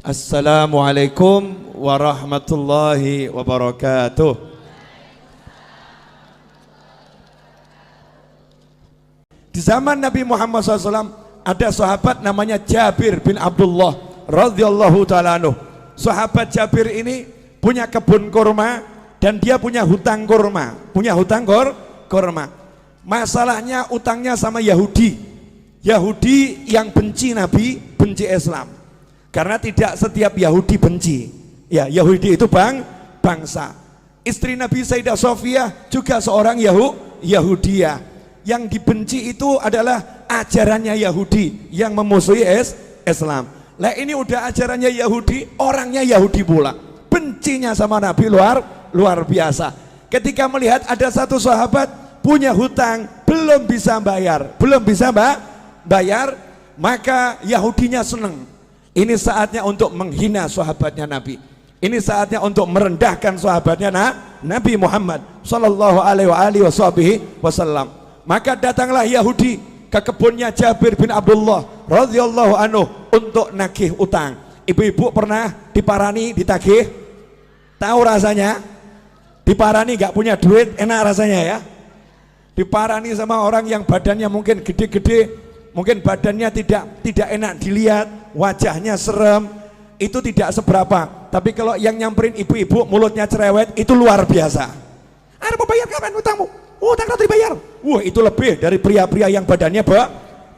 Assalamualaikum warahmatullahi wabarakatuh. Di zaman Nabi Muhammad SAW ada sahabat namanya Jabir bin Abdullah radhiyallahu ta'ala anhu. Sahabat Jabir ini punya kebun kurma dan dia punya hutang kurma. Kurma. Masalahnya utangnya sama Yahudi. Yahudi yang benci Nabi, benci Islam. Karena tidak setiap Yahudi benci. Ya, Yahudi itu bangsa. Istri Nabi Sayyidah Sofiyah juga seorang Yahudiyah. Yang dibenci itu adalah ajarannya Yahudi yang memusuhi Islam. Lah ini udah ajarannya Yahudi, orangnya Yahudi pula. Bencinya sama Nabi luar biasa. Ketika melihat ada satu sahabat punya hutang belum bisa bayar, maka Yahudinya senang. Ini saatnya untuk menghina sahabatnya Nabi. Ini saatnya untuk merendahkan sahabatnya Nabi Muhammad sallallahu alaihi wasallam. Maka datanglah Yahudi ke kebunnya Jabir bin Abdullah radhiyallahu anhu untuk nagih utang. Ibu-ibu pernah diparani, ditagih? Tahu rasanya? Diparani gak punya duit, enak rasanya ya? Diparani sama orang yang badannya mungkin gede-gede, mungkin badannya tidak enak dilihat, wajahnya serem, itu tidak seberapa. Tapi kalau yang nyamperin ibu-ibu mulutnya cerewet, itu luar biasa. Ada mau bayar kapan utangmu? Utang udah dibayar. Wah, itu lebih dari pria-pria yang badannya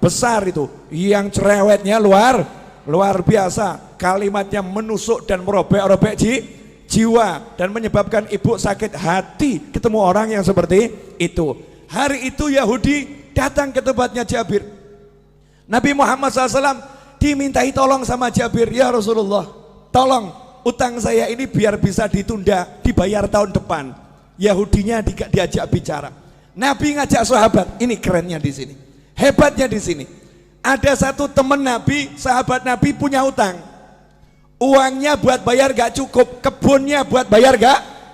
besar itu. Yang cerewetnya luar biasa. Kalimatnya menusuk dan merobek-robek jiwa dan menyebabkan ibu sakit hati ketemu orang yang seperti itu. Hari itu Yahudi datang ke tempatnya Jabir. Nabi Muhammad SAW dimintai tolong sama Jabir, ya Rasulullah, tolong utang saya ini biar bisa ditunda, dibayar tahun depan. Yahudinya diajak bicara. Nabi ngajak sahabat, ini kerennya di sini, hebatnya di sini. Ada satu teman Nabi, sahabat Nabi punya utang. Uangnya buat bayar gak cukup, kebunnya buat bayar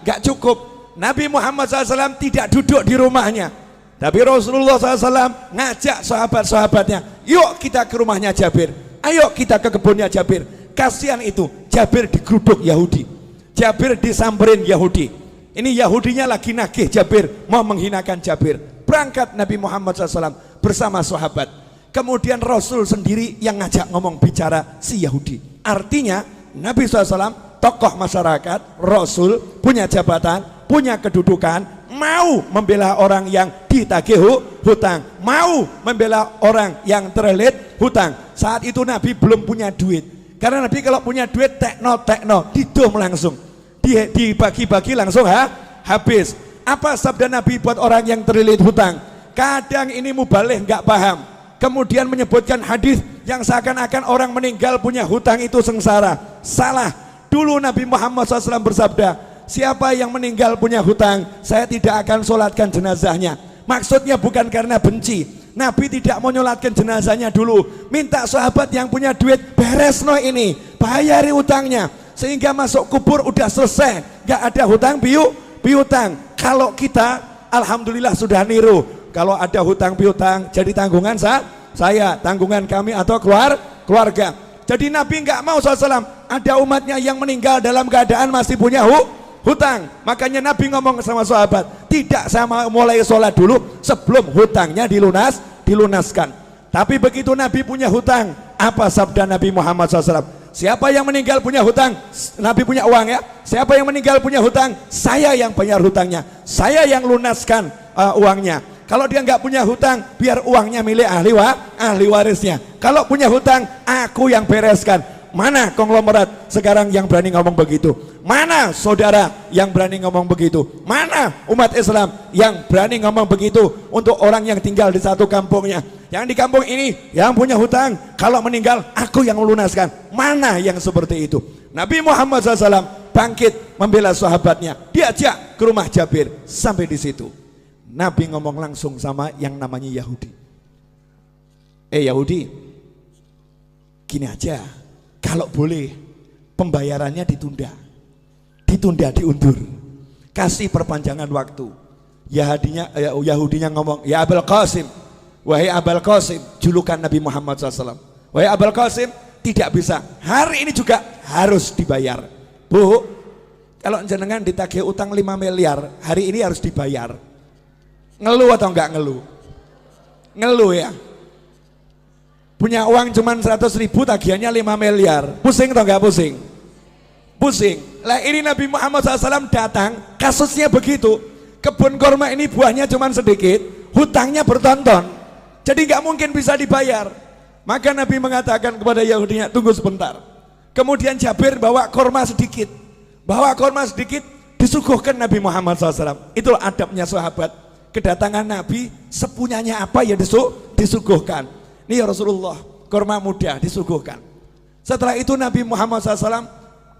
gak cukup. Nabi Muhammad SAW tidak duduk di rumahnya, tapi Rasulullah SAW ngajak sahabat-sahabatnya, yuk kita ke rumahnya Jabir, ayo kita ke kebunnya Jabir. Kasihan itu, Jabir digeruduk Yahudi, Jabir disamperin Yahudi. Ini Yahudinya lagi nagih Jabir, mau menghinakan Jabir. Berangkat Nabi Muhammad SAW bersama sahabat. Kemudian Rasul sendiri yang ngajak ngomong bicara si Yahudi. Artinya Nabi SAW tokoh masyarakat, Rasul punya jabatan, punya kedudukan, mau membela orang yang ditagih hutang, mau membela orang yang terlilit hutang. Saat itu Nabi belum punya duit, karena Nabi kalau punya duit tekno didom langsung, dibagi-bagi langsung habis. Apa sabda Nabi buat orang yang terlilit hutang? Kadang ini mubalih nggak paham, kemudian menyebutkan hadis yang seakan-akan orang meninggal punya hutang itu sengsara. Salah. Dulu Nabi Muhammad SAW bersabda, siapa yang meninggal punya hutang, saya tidak akan sholatkan jenazahnya. Maksudnya bukan karena benci, Nabi tidak mau nyolatkan jenazahnya dulu, minta sahabat yang punya duit, beres no ini, bayari utangnya, sehingga masuk kubur udah selesai, gak ada hutang piutang. Kalau kita alhamdulillah sudah niru, kalau ada hutang piutang jadi tanggungan saya, tanggungan kami atau keluarga. Jadi Nabi nggak mau SAW ada umatnya yang meninggal dalam keadaan masih punya hutang. Makanya Nabi ngomong sama sahabat, tidak sama mulai sholat dulu sebelum hutangnya dilunaskan. Tapi begitu Nabi punya hutang, apa sabda Nabi Muhammad SAW? Siapa yang meninggal punya hutang, Nabi punya uang ya, siapa yang meninggal punya hutang, saya yang bayar hutangnya, saya yang lunaskan uangnya. Kalau dia nggak punya hutang, biar uangnya milik ahli warisnya. Kalau punya hutang, aku yang bereskan. Mana konglomerat sekarang yang berani ngomong begitu? Mana saudara yang berani ngomong begitu? Mana umat Islam yang berani ngomong begitu untuk orang yang tinggal di satu kampungnya? Yang di kampung ini yang punya hutang, kalau meninggal aku yang melunaskan. Mana yang seperti itu? Nabi Muhammad SAW bangkit membela sahabatnya, diajak ke rumah Jabir. Sampai di situ Nabi ngomong langsung sama yang namanya Yahudi. Yahudi, gini aja, kalau boleh pembayarannya ditunda, diundur, kasih perpanjangan waktu. Yahudinya ngomong, ya Abul Qasim, wahai Abul Qasim, julukan Nabi Muhammad SAW, wahai Abul Qasim, tidak bisa. Hari ini juga harus dibayar. Bu, kalau jenengan ditagih utang 5 miliar, hari ini harus dibayar. Ngeluh atau enggak ngeluh? Ngeluh ya. Punya uang cuma 100 ribu, tagihannya 5 miliar. Pusing atau enggak pusing? Pusing. Lah ini Nabi Muhammad SAW datang, kasusnya begitu. Kebun kurma ini buahnya cuma sedikit, hutangnya bertonton. Jadi enggak mungkin bisa dibayar. Maka Nabi mengatakan kepada Yahudinya, tunggu sebentar. Kemudian Jabir bawa kurma sedikit. Disuguhkan Nabi Muhammad SAW. Itulah adabnya sahabat. Kedatangan Nabi, sepunyanya apa ya disuguhkan. Ini ya Rasulullah, kurma muda disuguhkan. Setelah itu Nabi Muhammad SAW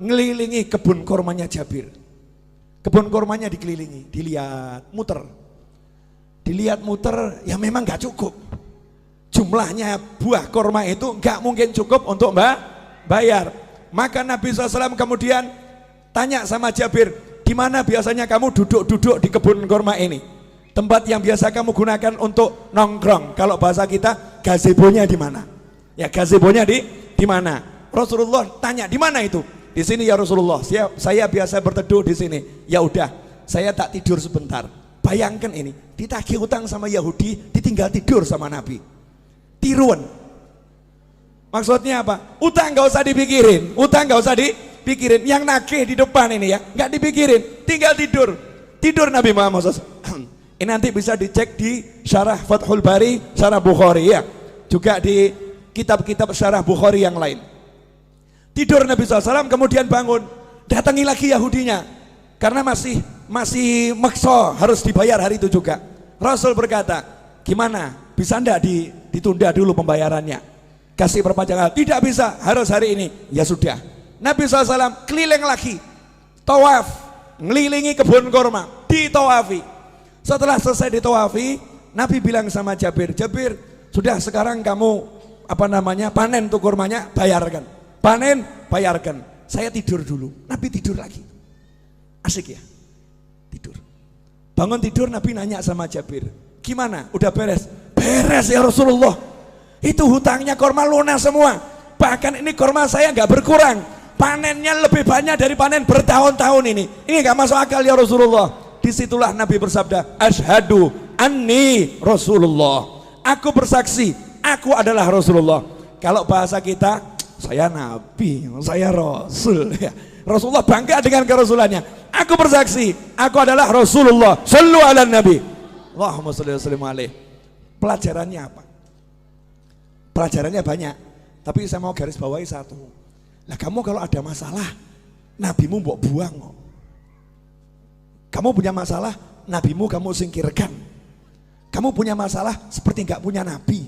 ngelilingi kebun kurmanya Jabir. Kebun kurmanya dikelilingi, dilihat muter, ya memang gak cukup. Jumlahnya buah kurma itu gak mungkin cukup untuk bayar. Maka Nabi SAW kemudian tanya sama Jabir, di mana biasanya kamu duduk-duduk di kebun kurma ini? Tempat yang biasa kamu gunakan untuk nongkrong. Kalau bahasa kita, gazebonya di mana? Ya, gazebonya di mana? Rasulullah tanya, di mana itu? Di sini ya Rasulullah. Saya biasa berteduh di sini. Ya udah, saya tak tidur sebentar. Bayangkan ini, ditagih utang sama Yahudi, ditinggal tidur sama Nabi. Tiruan. Maksudnya apa? Utang gak usah dipikirin. Yang nagih di depan ini ya, nggak dipikirin, tinggal tidur Nabi Muhammad SAW. Ini nanti bisa dicek di Syarah Fathul Bari, Syarah Bukhari ya, juga di kitab-kitab Syarah Bukhari yang lain. Tidur Nabi SAW, kemudian bangun, datangi lagi Yahudinya, karena masih maksa harus dibayar hari itu juga. Rasul berkata, gimana? Bisa enggak ditunda dulu pembayarannya? Kasih perpanjangan? Tidak bisa, harus hari ini. Ya sudah. Nabi SAW keliling lagi, tawaf, ngelilingi kebun kurma, ditawafi. Setelah selesai ditawafi, Nabi bilang sama Jabir, sudah sekarang kamu panen tuh kurmanya, bayarkan. Bayarkan. Saya tidur dulu. Nabi tidur lagi. Asik ya, tidur. Bangun tidur, Nabi nanya sama Jabir, gimana? Udah beres? Beres ya Rasulullah. Itu hutangnya kurma lunas semua. Bahkan ini kurma saya nggak berkurang. Panennya lebih banyak dari panen bertahun-tahun ini. Ini gak masuk akal ya Rasulullah. Disitulah Nabi bersabda, asyhadu anni Rasulullah. Aku bersaksi, aku adalah Rasulullah. Kalau bahasa kita, saya Nabi, saya Rasul. Rasulullah bangga dengan kerasulannya. Aku bersaksi, aku adalah Rasulullah. Sallu ala Nabi. Allahumma shalli wa sallim alaih. Pelajarannya apa? Pelajarannya banyak, tapi saya mau garis bawahi satu. Lah kamu kalau ada masalah, nabimu mbok buang. Kamu punya masalah, nabimu kamu singkirkan. Kamu punya masalah seperti nggak punya nabi.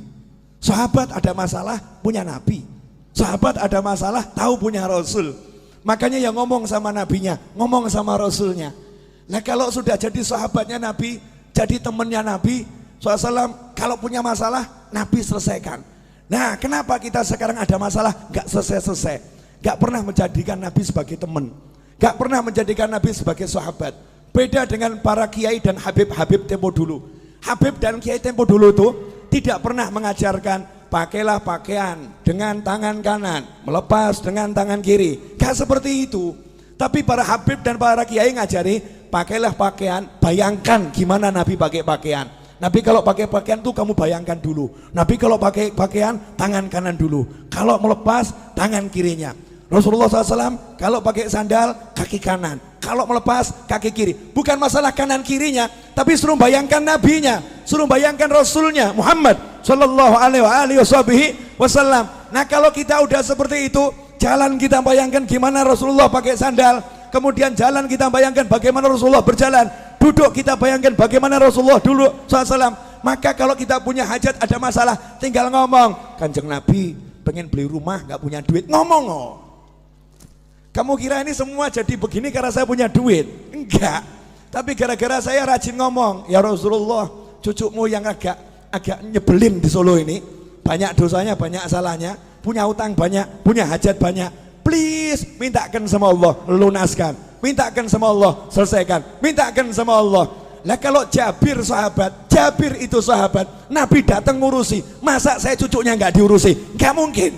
Sahabat ada masalah, punya nabi. Sahabat ada masalah, tahu punya rasul. Makanya yang ngomong sama nabinya, ngomong sama rasulnya. Nah kalau sudah jadi sahabatnya nabi, jadi temannya nabi SAW, kalau punya masalah, nabi selesaikan. Nah kenapa kita sekarang ada masalah nggak selesai-selesai? Gak pernah menjadikan Nabi sebagai teman, gak pernah menjadikan Nabi sebagai sahabat. Beda dengan para kiai dan habib tempo dulu. Habib dan kiai tempo dulu itu tidak pernah mengajarkan pakailah pakaian dengan tangan kanan, melepas dengan tangan kiri. Gak seperti itu. Tapi para habib dan para kiai ngajari pakailah pakaian, bayangkan gimana Nabi pakai pakaian. Nabi kalau pakai pakaian tuh kamu bayangkan dulu. Nabi kalau pakai pakaian tangan kanan dulu. Kalau melepas tangan kirinya. Rasulullah SAW kalau pakai sandal kaki kanan, kalau melepas kaki kiri. Bukan masalah kanan kirinya, tapi suruh bayangkan nabinya, suruh bayangkan rasulnya Muhammad Sallallahu Alaihi Wasallam. Nah kalau kita udah seperti itu, jalan kita bayangkan gimana Rasulullah pakai sandal, kemudian jalan kita bayangkan bagaimana Rasulullah berjalan, duduk kita bayangkan bagaimana Rasulullah dulu SAW. Maka kalau kita punya hajat, ada masalah, tinggal ngomong, Kanjeng Nabi pengen beli rumah nggak punya duit, ngomong. Oh. Kamu kira ini semua jadi begini karena saya punya duit? Enggak. Tapi gara-gara saya rajin ngomong, ya Rasulullah, cucumu yang agak nyebelin di Solo ini, banyak dosanya, banyak salahnya, punya utang banyak, punya hajat banyak. Please, mintakan sama Allah, lunaskan. Mintakan sama Allah, selesaikan. Mintakan sama Allah. Lah kalau Jabir itu sahabat, Nabi datang ngurusi, masa saya cucunya nggak diurusi? Nggak mungkin.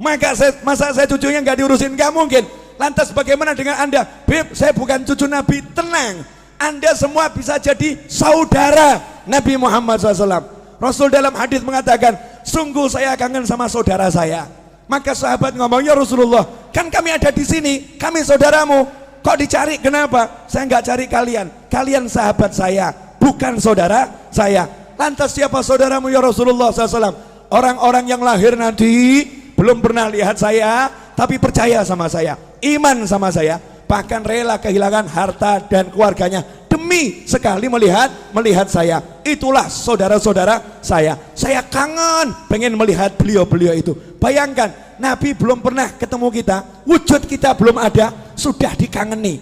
Masa saya cucunya nggak diurusin? Nggak mungkin. Lantas bagaimana dengan Anda? Beb, saya bukan cucu Nabi. Tenang, Anda semua bisa jadi saudara Nabi Muhammad SAW. Rasul dalam hadis mengatakan, sungguh saya kangen sama saudara saya. Maka sahabat ngomongnya, Rasulullah, kan kami ada di sini, kami saudaramu, kok dicari? Kenapa? Saya nggak cari kalian, kalian sahabat saya, bukan saudara saya. Lantas siapa saudaramu ya Rasulullah SAW? Orang-orang yang lahir nanti belum pernah lihat saya, tapi percaya sama saya, iman sama saya, bahkan rela kehilangan harta dan keluarganya demi sekali melihat saya. Itulah saudara-saudara saya. Saya kangen pengen melihat beliau-beliau itu. Bayangkan, Nabi belum pernah ketemu kita, wujud kita belum ada, sudah dikangeni,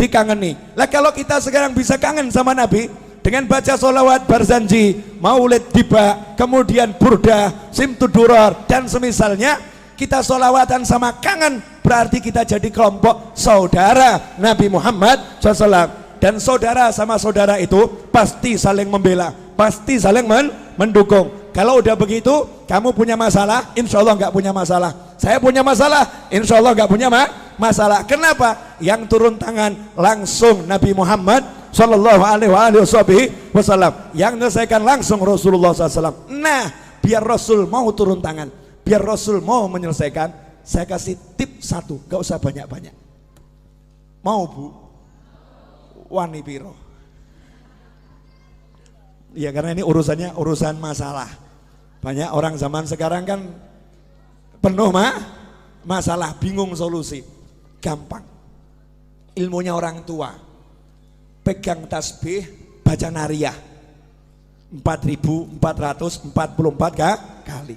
dikangeni. Lah kalau kita sekarang bisa kangen sama Nabi dengan baca sholawat Barzanji, Maulid Diba, kemudian Burdah, Simtudurar dan semisalnya, kita sholawatan sama kangen, berarti kita jadi kelompok saudara Nabi Muhammad SAW. Dan saudara sama saudara itu pasti saling membela, pasti saling mendukung. Kalau udah begitu, kamu punya masalah, insya Allah nggak punya masalah. Saya punya masalah, insya Allah nggak punya masalah. Kenapa? Yang turun tangan langsung Nabi Muhammad Sallallahu Alaihi Wasallam, yang menyelesaikan langsung Rasulullah SAW. Nah, biar Rasul mau turun tangan, biar Rasul mau menyelesaikan, saya kasih tip satu, gak usah banyak-banyak. Mau bu? Wani piro? Ya karena ini urusannya urusan masalah. Banyak orang zaman sekarang kan penuh masalah, bingung solusi. Gampang, ilmunya orang tua. Pegang tasbih, baca nariyah 4.444 kali.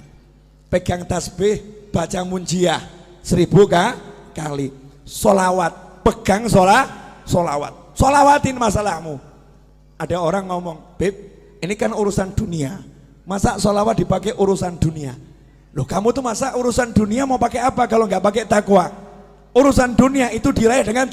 Pegang tasbih, baca munjiah 1.000 kali. Solawat, pegang solawat. Solawatin masalahmu. Ada orang ngomong, Beb, ini kan urusan dunia, masa solawat dipakai urusan dunia? Loh, kamu tuh masa urusan dunia mau pakai apa kalau nggak pakai takwa? Urusan dunia itu diraih dengan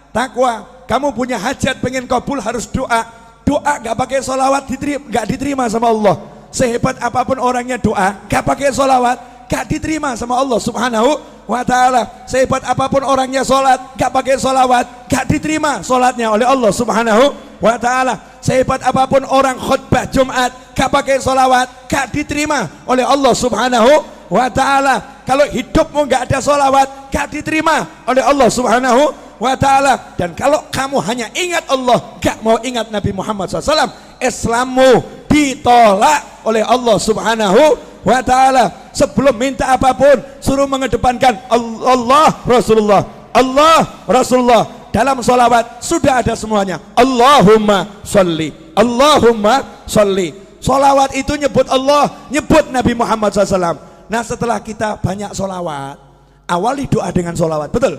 takwa. Kamu punya hajat pengen kabul harus doa. Doa gak pakai solawat gak diterima sama Allah. Sehebat apapun orangnya doa, gak pakai solawat gak diterima sama Allah Subhanahu wa ta'ala. Sehebat apapun orangnya solat, gak pakai solawat gak diterima solatnya oleh Allah Subhanahu wa ta'ala. Sehebat apapun orang khutbah Jumat, gak pakai solawat gak diterima oleh Allah Subhanahu wa ta'ala. Kalau hidupmu gak ada solawat, gak diterima oleh Allah Subhanahu wa ta'ala. Dan kalau kamu hanya ingat Allah, gak mau ingat Nabi Muhammad SAW, Islammu ditolak oleh Allah Subhanahu wa ta'ala. Sebelum minta apapun, suruh mengedepankan Allah Rasulullah, Allah Rasulullah. Dalam sholawat sudah ada semuanya, Allahumma sholli, Allahumma sholli. Sholawat itu nyebut Allah, nyebut Nabi Muhammad SAW. Nah, setelah kita banyak sholawat, awali doa dengan sholawat, betul?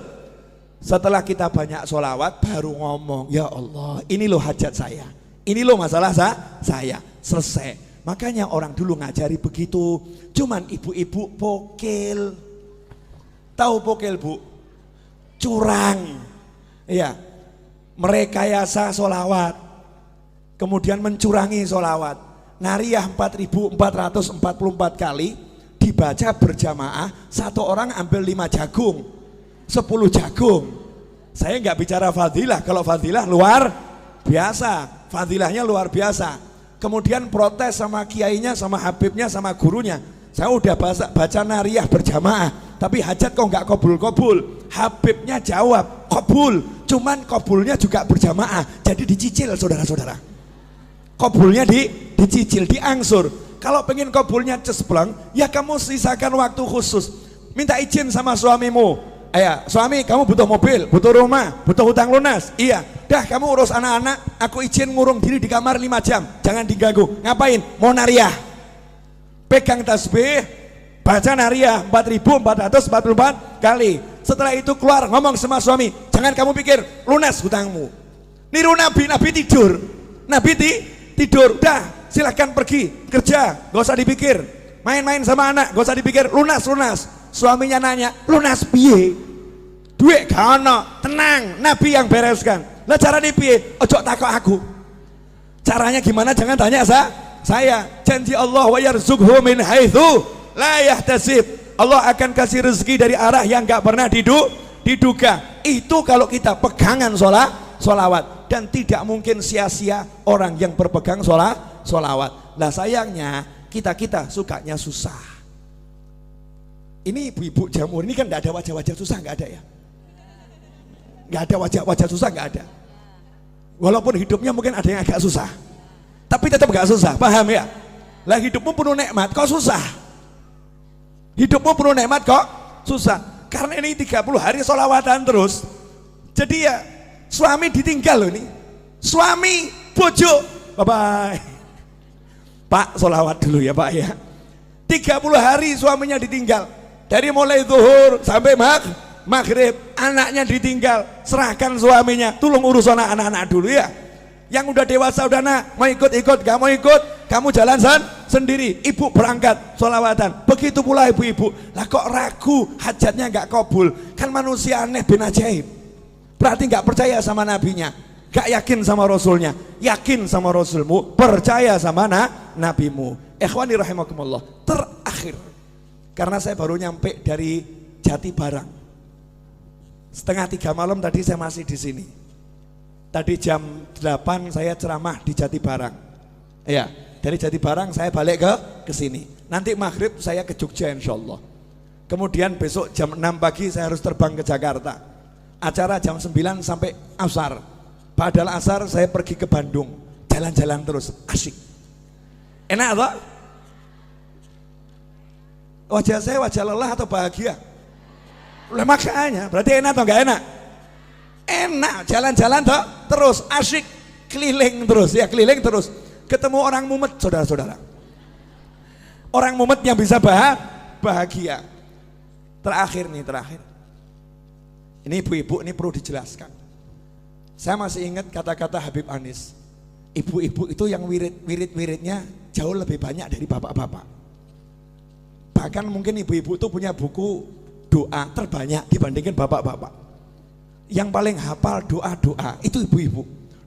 Setelah kita banyak sholawat, baru ngomong, ya Allah, ini loh hajat saya, ini loh masalah saya, selesai. Makanya orang dulu ngajari begitu. Cuman ibu-ibu pokil. Tahu pokil bu? Curang. Ya, merekayasa sholawat, kemudian mencurangi sholawat. Nariyah 4.444 kali dibaca berjamaah, satu orang ambil 5 jagung, 10 jagung. Saya nggak bicara fadilah, kalau fadilah luar biasa, fadilahnya luar biasa. Kemudian protes sama kiainya, sama habibnya, sama gurunya. Saya udah baca nariyah berjamaah, tapi hajat kok nggak kabul-kabul. Habibnya jawab kabul, cuman kabulnya juga berjamaah, jadi dicicil saudara-saudara. Kabulnya dicicil, diangsur. Kalau pengen kabulnya cespleng, ya kamu sisakan waktu khusus. Minta izin sama suamimu. Ya, suami, kamu butuh mobil, butuh rumah, butuh hutang lunas. Iya, dah kamu urus anak-anak, aku izin ngurung diri di kamar 5 jam, jangan diganggu. Ngapain? Mau nariyah. Pegang tasbih, baca nariyah 4.444 kali. Setelah itu keluar ngomong sama suami, jangan kamu pikir lunas hutangmu. Niru Nabi, Nabi tidur. Nabi tidur, dah silahkan pergi kerja, gak usah dipikir. Main-main sama anak, gak usah dipikir, lunas. Suaminya nanya, lunas piye? Duit gak ono, tenang, Nabi yang bereskan. Lah cara piye? Ojo takok aku. Caranya gimana? Jangan tanya saya. Janji Allah wa yarzuqhu min haitsu la yahtasib. Allah akan kasih rezeki dari arah yang gak pernah diduga. Itu kalau kita pegangan sholawat. Dan tidak mungkin sia-sia orang yang berpegang sholawat. Nah sayangnya kita sukanya susah. Ini ibu-ibu jamur ini kan gak ada wajah-wajah susah, gak ada ya. Gak ada wajah-wajah susah, gak ada. Walaupun hidupnya mungkin ada yang agak susah, tapi tetap gak susah, paham ya? Lah hidupmu penuh nikmat kok susah? Hidupmu penuh nikmat kok susah? Karena ini 30 hari sholawatan terus. Jadi ya suami ditinggal loh ini. Suami, bojo, bye-bye. Pak sholawat dulu ya Pak ya. 30 hari suaminya ditinggal. Dari mulai zuhur sampai maghrib, anaknya ditinggal. Serahkan suaminya, tolong urus anak-anak dulu ya. Yang udah dewasa udah nak, mau ikut, gak mau ikut, kamu jalan sendiri. Ibu berangkat sholawatan. Begitu pula ibu-ibu. Lah kok ragu, hajatnya gak kabul? Kan manusia aneh bin ajaib. Berarti gak percaya sama nabinya, gak yakin sama rasulnya. Yakin sama rasulmu, percaya sama nabimu. Ikhwani rahimakumullah. Terakhir, karena saya baru nyampe dari Jati Barang. 2:30 malam tadi saya masih di sini. Tadi jam 8 saya ceramah di Jati Barang. Ya, dari Jati Barang saya balik ke sini. Nanti maghrib saya ke Jogja insyaallah. Kemudian besok jam 6 pagi saya harus terbang ke Jakarta. Acara jam 9 sampai asar. Padahal asar saya pergi ke Bandung. Jalan-jalan terus, asik. Enak toh? Wajah saya wajah lelah atau bahagia? Lah makanya, berarti enak atau enggak enak? Enak, jalan-jalan toh terus, asik, keliling terus ya, keliling terus. Ketemu orang mumet, saudara-saudara. Orang mumet yang bisa bahagia. Terakhir. Ini ibu-ibu, ini perlu dijelaskan. Saya masih ingat kata-kata Habib Anis. Ibu-ibu itu yang wirid-wiridnya jauh lebih banyak dari bapak-bapak. Bahkan mungkin ibu-ibu itu punya buku doa terbanyak dibandingkan bapak-bapak. Yang paling hafal doa-doa itu ibu-ibu.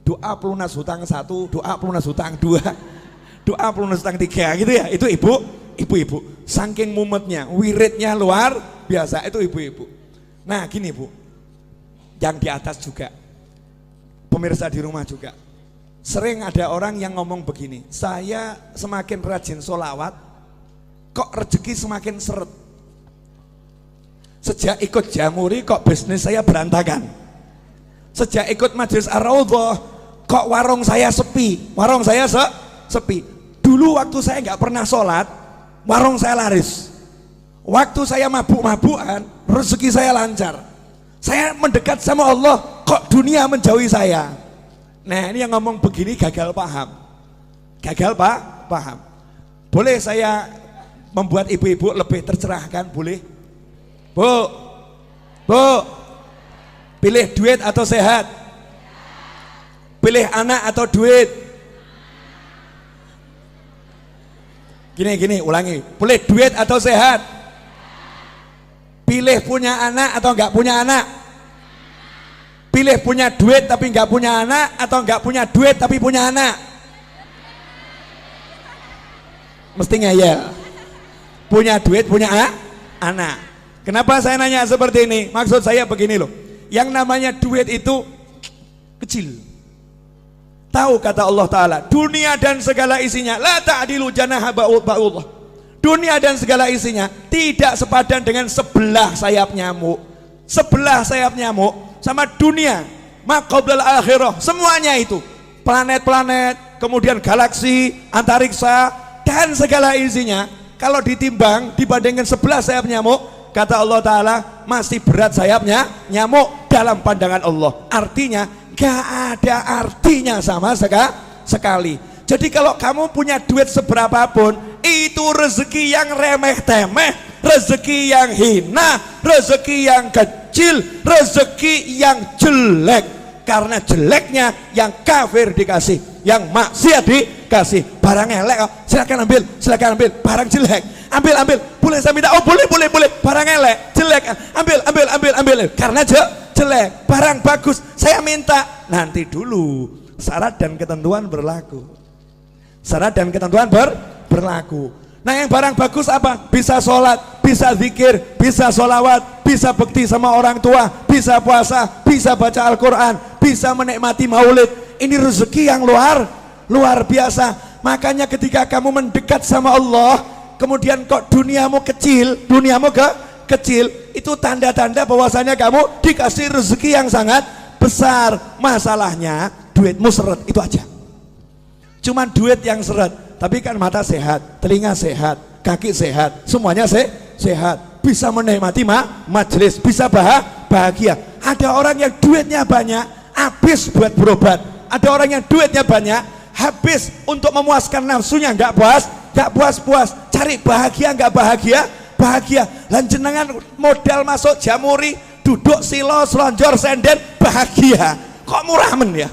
Doa pelunas hutang 1, doa pelunas hutang 2, doa pelunas hutang 3 gitu ya. Itu ibu-ibu. Saking mumetnya, wiridnya luar biasa, itu ibu-ibu. Nah gini Bu, yang di atas juga, pemirsa di rumah juga, sering ada orang yang ngomong begini, saya semakin rajin sholawat, kok rezeki semakin seret. Sejak ikut Jamuri kok bisnis saya berantakan. Sejak ikut Majelis Ar-Raudhah kok warung saya sepi. Warung saya sepi. Dulu waktu saya nggak pernah sholat, warung saya laris. Waktu saya mabuk-mabukan, rezeki saya lancar. Saya mendekat sama Allah, kok dunia menjauhi saya. Nah ini yang ngomong begini gagal paham. Gagal paham. Boleh saya membuat ibu-ibu lebih tercerahkan, boleh? Bu, pilih duit atau sehat? Pilih anak atau duit? Gini, ulangi. Pilih duit atau sehat? Pilih punya anak atau enggak punya anak? Pilih punya duit tapi enggak punya anak atau enggak punya duit tapi punya anak? Mesti ngeyel. Punya duit, punya anak. Kenapa saya nanya seperti ini? Maksud saya begini loh. Yang namanya duit itu kecil. Tahu kata Allah Ta'ala, dunia dan segala isinya la ta'dilu janaha ba'ullah. Dunia dan segala isinya tidak sepadan dengan sebelah sayap nyamuk. Sebelah sayap nyamuk sama dunia, maqablal akhirah, semuanya itu. Planet-planet, kemudian galaksi, antariksa, dan segala isinya. Kalau ditimbang dibandingkan sebelah sayap nyamuk, kata Allah Ta'ala masih berat sayapnya nyamuk dalam pandangan Allah. Artinya gak ada artinya sama sekali. Jadi kalau kamu punya duit seberapapun, itu rezeki yang remeh-temeh, rezeki yang hina, rezeki yang kecil, rezeki yang jelek. Karena jeleknya yang kafir dikasih, yang maksiat dikasih. Barang elek, silakan ambil, barang jelek ambil, boleh saya minta? Oh boleh, barang elek, jelek, ambil, karena jelek. Barang bagus saya minta, nanti dulu, syarat dan ketentuan berlaku. Syarat dan ketentuan berlaku. Nah yang barang bagus apa? Bisa sholat, bisa zikir, bisa sholawat, bisa bekti sama orang tua, bisa puasa, bisa baca Al-Quran, bisa menikmati maulid. Ini rezeki yang luar biasa. Makanya ketika kamu mendekat sama Allah, kemudian kok duniamu kecil, kecil, itu tanda-tanda bahwasanya kamu dikasih rezeki yang sangat besar. Masalahnya duitmu seret, itu aja. Cuman duit yang seret, tapi kan mata sehat, telinga sehat, kaki sehat, semuanya sehat, bisa menikmati majelis, bisa bahagia. Ada orang yang duitnya banyak habis buat berobat, ada orang yang duitnya banyak habis untuk memuaskan nafsunya, nggak puas, cari bahagia, nggak bahagia. Lan jenengan modal masuk Jamuri, duduk silo, selonjor, senden, bahagia. Kok murah men ya?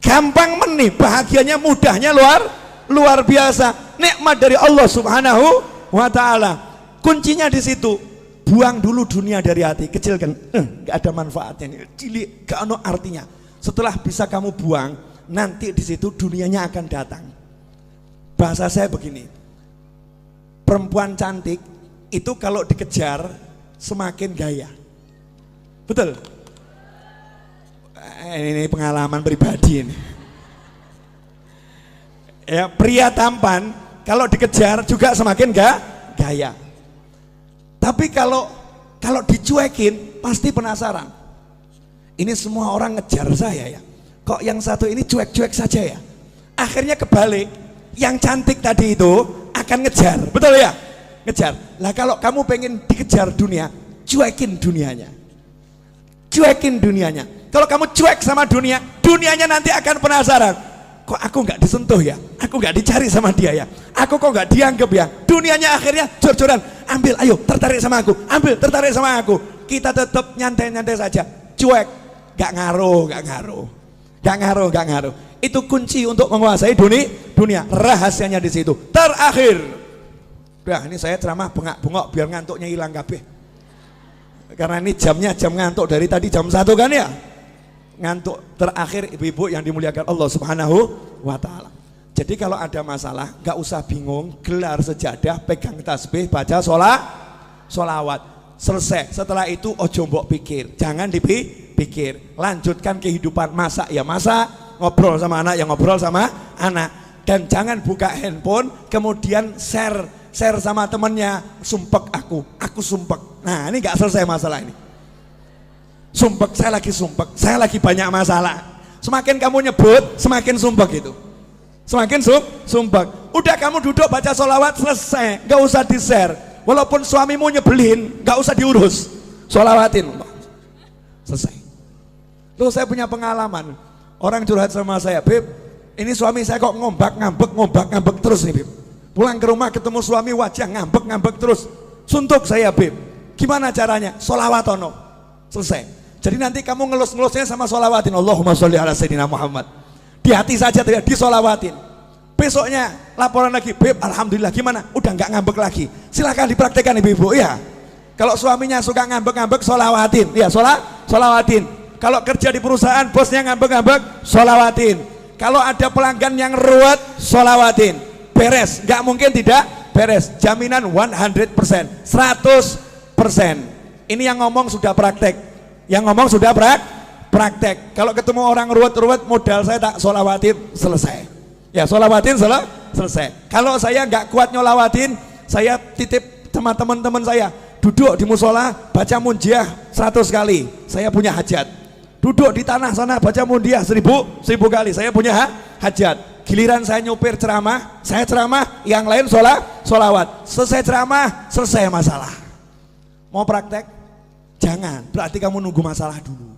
Gampang men nih, bahagianya, mudahnya luar biasa. Nikmat dari Allah Subhanahu wa Ta'ala. Kuncinya di situ. Buang dulu dunia dari hati, kecilkan, nggak ada manfaatnya nih, cilik, gak ada artinya. Setelah bisa kamu buang, nanti di situ dunianya akan datang. Bahasa saya begini, perempuan cantik itu kalau dikejar semakin gaya. Betul? Ini pengalaman pribadi ini. Ya, pria tampan kalau dikejar juga semakin gaya. Tapi kalau dicuekin pasti penasaran. Ini semua orang ngejar saya ya. Kok yang satu ini cuek-cuek saja ya? Akhirnya kebalik. Yang cantik tadi itu akan ngejar, betul ya? Ngejar. Lah kalau kamu pengen dikejar dunia, cuekin dunianya. Cuekin dunianya. Kalau kamu cuek sama dunia, dunianya nanti akan penasaran. Kok aku nggak disentuh ya? Aku nggak dicari sama dia ya? Aku kok nggak dianggap ya? Dunianya akhirnya jor-joran. Ambil, ayo, tertarik sama aku. Ambil, tertarik sama aku. Kita tetap nyantai-nyantai saja. Cuek, nggak ngaruh. Itu kunci untuk menguasai dunia. Rahasianya di situ. Terakhir. Udah, ini saya ceramah bengak-bengok biar ngantuknya hilang kabeh. Karena ini jamnya jam ngantuk dari tadi jam 1 kan ya? Ngantuk. Terakhir ibu-ibu yang dimuliakan Allah Subhanahu wa Ta'ala. Jadi kalau ada masalah gak usah bingung, gelar sejadah, pegang tasbih, baca sholawat, selesai. Setelah itu ojo mbok pikir, jangan dipikir, lanjutkan kehidupan. Masak ya masak, ngobrol sama anak ya ngobrol sama anak, dan jangan buka handphone kemudian share sama temennya, sumpek aku sumpek. Nah ini gak selesai masalah ini. Sumpek, saya lagi banyak masalah. Semakin kamu nyebut, semakin sumpek itu. Semakin sumpek. Udah kamu duduk baca sholawat, selesai, gak usah di-share. Walaupun suamimu nyebelin, gak usah diurus, sholawatin, selesai. Loh, saya punya pengalaman. Orang curhat sama saya, Beb, ini suami saya kok ngombak-ngambek terus nih, Beb. Pulang ke rumah ketemu suami wajah ngambek terus. Suntuk saya, Beb. Gimana caranya? Sholawatono. Selesai. Jadi nanti kamu ngelus-ngelusnya sama sholawatin. Allahumma sholli ala sayyidina Muhammad. Di hati saja tidak disolawatin. Besoknya laporan lagi, Beb, alhamdulillah gimana? Udah nggak ngambek lagi. Silahkan dipraktekkan ibu-ibu ya. Kalau suaminya suka ngambek-ngambek, sholawatin. Ya, sholawatin. Kalau kerja di perusahaan bosnya ngambek-ngambek, sholawatin. Kalau ada pelanggan yang ruwet, sholawatin. Beres, nggak mungkin tidak beres. Jaminan 100%, 100%. Ini yang ngomong sudah praktek. Yang ngomong sudah praktek. Kalau ketemu orang ruwet-ruwet, modal saya tak sholawatin, selesai. Ya, sholawatin selesai. Kalau saya nggak kuat nyolawatin, saya titip sama teman-teman saya, duduk di musola baca munjiah 100 kali, saya punya hajat. Duduk di tanah sana baca munjiah 1000 kali, saya punya hajat. Giliran saya nyupir ceramah, saya ceramah, yang lain sholawat. Selesai ceramah, selesai masalah. Mau praktek? Jangan, berarti kamu nunggu masalah dulu.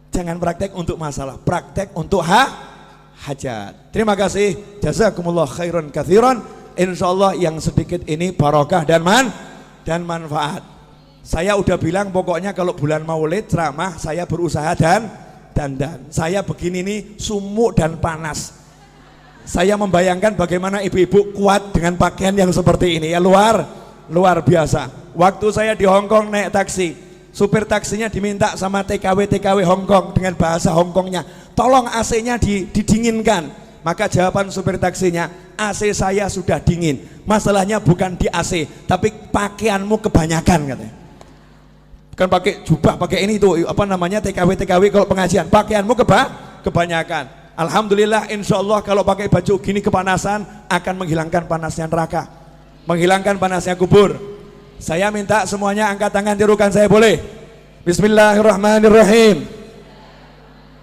Jangan praktek untuk masalah, praktek untuk hajat. Terima kasih, jazakumullah khairan katsiran. Insyaallah yang sedikit ini barokah dan manfaat. Saya udah bilang pokoknya kalau bulan Maulid ceramah saya berusaha dandan. Saya begini nih sumuk dan panas. Saya membayangkan bagaimana ibu-ibu kuat dengan pakaian yang seperti ini ya, luar biasa. Waktu saya di Hongkong naik taksi, supir taksinya diminta sama TKW Hongkong dengan bahasa Hongkongnya, tolong AC-nya didinginkan. Maka jawaban supir taksinya, AC saya sudah dingin. Masalahnya bukan di AC, tapi pakaianmu kebanyakan katanya. Kan pakai jubah, pakai ini tuh apa namanya TKW kalau pengajian, pakaianmu kebanyakan. Alhamdulillah, insya Allah kalau pakai baju gini kepanasan akan menghilangkan panasnya neraka, menghilangkan panasnya kubur. Saya minta semuanya angkat tangan tirukan saya, boleh? Bismillahirrahmanirrahim.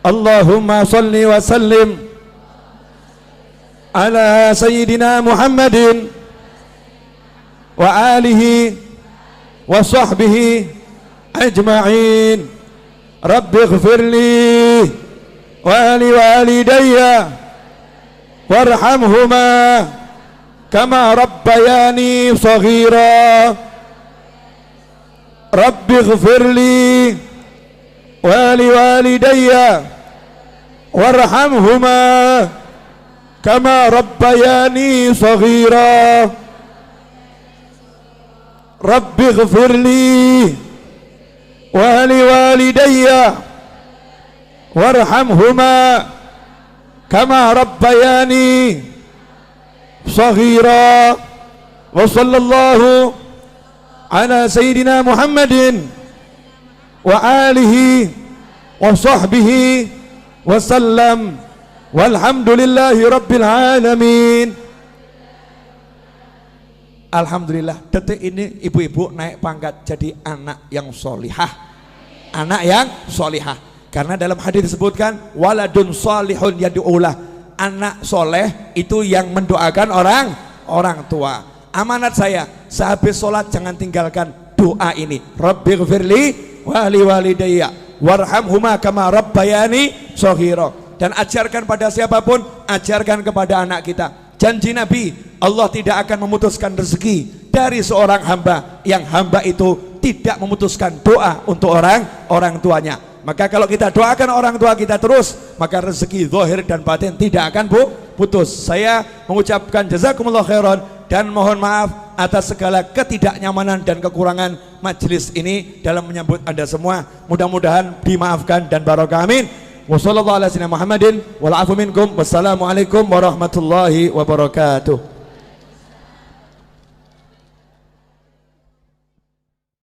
Allahumma salli wa sallim ala sayyidina Muhammadin wa alihi wa sahbihi ajma'in. Rabbi ighfirli wa li walidayya warhamhuma kama rabbayani saghira. Rabbi ighfirli wa li walidayya warhamhuma kama rabbayani saghira. Rabbi ighfirli wa li walidayya warhamhuma kama rabbayani saghira. Wa sallallahu ala sayyidina Muhammadin wa alihi wa sahbihi wa sallam walhamdulillahi rabbil alamin. Alhamdulillah, detik ini ibu-ibu naik pangkat jadi anak yang solihah, anak yang solihah. Karena dalam hadis disebutkan waladun solihun yad'ulah, anak soleh itu yang mendoakan orang tua. Amanat saya, sehabis sholat jangan tinggalkan doa ini. Rabbighfirli wa li walidayya warhamhuma kama rabbayani shaghira. Dan ajarkan pada siapapun, ajarkan kepada anak kita. Janji Nabi, Allah tidak akan memutuskan rezeki dari seorang hamba yang hamba itu tidak memutuskan doa untuk orang tuanya. Maka kalau kita doakan orang tua kita terus, maka rezeki zahir dan batin tidak akan putus. Saya mengucapkan jazakumullah khairan dan mohon maaf atas segala ketidaknyamanan dan kekurangan majelis ini dalam menyambut Anda semua. Mudah-mudahan dimaafkan dan barokah, amin. Wassalamualaikum warahmatullahi wabarakatuh.